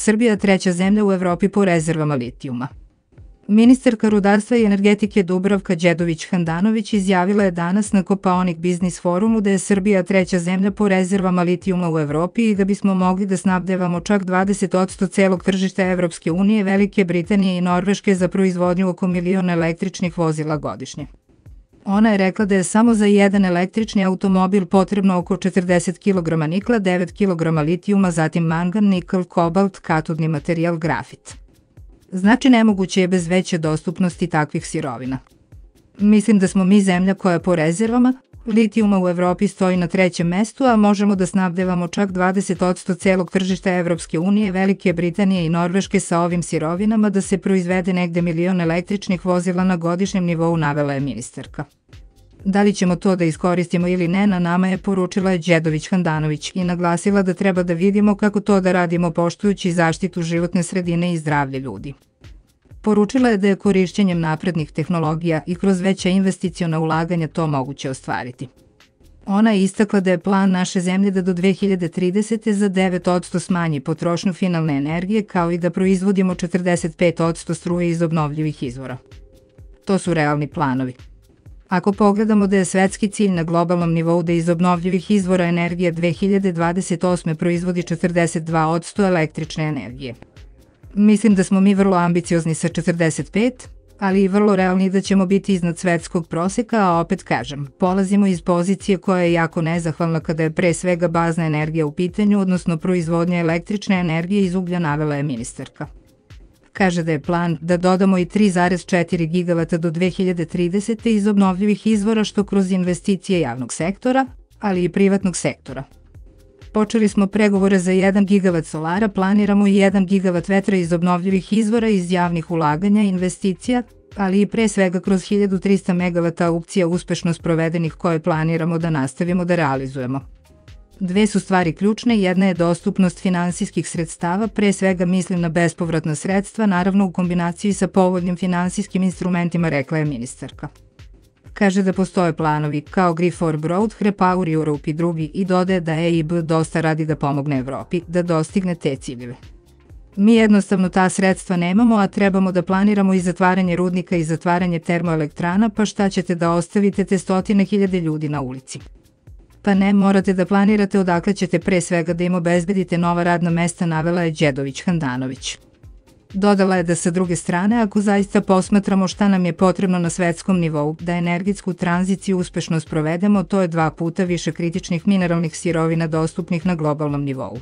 Srbija treća zemlja u Evropi po rezervama litijuma. Ministarka rudarstva i energetike Dubravka Đedović-Handanović izjavila je danas na Kopaonik biznis forumu da je Srbija treća zemlja po rezervama litijuma u Evropi i da bismo mogli da snabdevamo čak 20% celog tržišta Evropske unije, Velike Britanije i Norveške za proizvodnju oko 1.000.000 električnih vozila godišnje. Ona je rekla da je samo za jedan električni automobil potrebno oko 40 kg nikla, 9 kg litijuma, zatim mangan, nikl, kobalt, katodni materijal, grafit. Znači nemoguće je bez veće dostupnosti takvih sirovina. Mislim da smo mi zemlja koja po rezervama litijuma u Evropi stoji na trećem mestu, a možemo da snabdevamo čak 20% celog tržišta Evropske unije, Velike Britanije i Norveške sa ovim sirovinama da se proizvede negde 1.000.000 električnih vozila na godišnjem nivou, navela je ministarka. Da li ćemo to da iskoristimo ili ne, na nama je, poručila je Đedović-Handanović i naglasila da treba da vidimo kako to da radimo poštujući zaštitu životne sredine i zdravlje ljudi. Poručila je da je korišćenjem naprednih tehnologija i kroz veća investiciona ulaganja to moguće ostvariti. Ona je istakla da je plan naše zemlje da do 2030. za 9% smanji potrošnju finalne energije, kao i da proizvodimo 45% struje iz obnovljivih izvora. To su realni planovi. Ako pogledamo da je svetski cilj na globalnom nivou da iz obnovljivih izvora energije 2028. proizvodi 42% električne energije. Mislim da smo mi vrlo ambiciozni sa 45%, ali i vrlo realni da ćemo biti iznad svetskog proseka, a opet kažem, polazimo iz pozicije koja je jako nezahvalna kada je pre svega bazna energija u pitanju, odnosno proizvodnja električne energije iz uglja, navela je ministarka. Kaže da je plan da dodamo i 3,4 gigavata do 2030. iz obnovljivih izvora, što kroz investicije javnog sektora, ali i privatnog sektora. Počeli smo pregovore za 1 gigavat solara, planiramo i 1 gigavat vetra iz obnovljivih izvora iz javnih ulaganja i investicija, ali i pre svega kroz 1300 megavata aukcija uspešno sprovedenih koje planiramo da nastavimo da realizujemo. Dve su stvari ključne, jedna je dostupnost finansijskih sredstava, pre svega mislim na bespovratna sredstva, naravno u kombinaciji sa povoljnim finansijskim instrumentima, rekla je ministarka. Kaže da postoje planovi kao Green for Growth, Repower Europe i drugi i dodaje da EIB dosta radi da pomogne Evropi da dostigne te ciljeve. Mi jednostavno ta sredstva nemamo, a trebamo da planiramo i zatvaranje rudnika i zatvaranje termoelektrana, pa šta ćete da ostavite te stotine hiljade ljudi na ulici? Pa ne, morate da planirate odakle ćete pre svega da im obezbedite nova radna mesta, navela je Đedović-Handanović. Dodala je da sa druge strane, ako zaista posmatramo šta nam je potrebno na svetskom nivou, da energetsku tranziciju uspešno sprovedemo, to je 2 puta više kritičnih mineralnih sirovina dostupnih na globalnom nivou.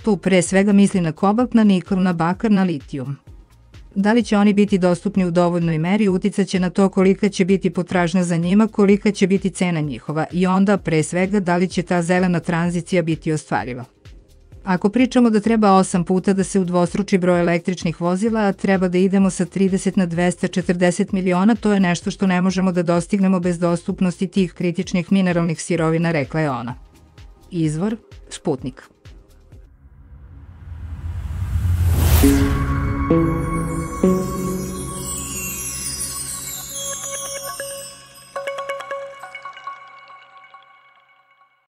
Tu pre svega misli na kobalt, na nikl, na bakar, na litijum. Da li će oni biti dostupni u dovoljnoj meri, uticaće na to kolika će biti potražnja za njima, kolika će biti cena njihova i onda pre svega da li će ta zelena tranzicija biti ostvariva. Ako pričamo da treba 8 puta da se udvostruči broj električnih vozila, a treba da idemo sa 30 na 240 miliona, to je nešto što ne možemo da dostignemo bez dostupnosti tih kritičnih mineralnih sirovina, rekla je ona. Izvor: Sputnik.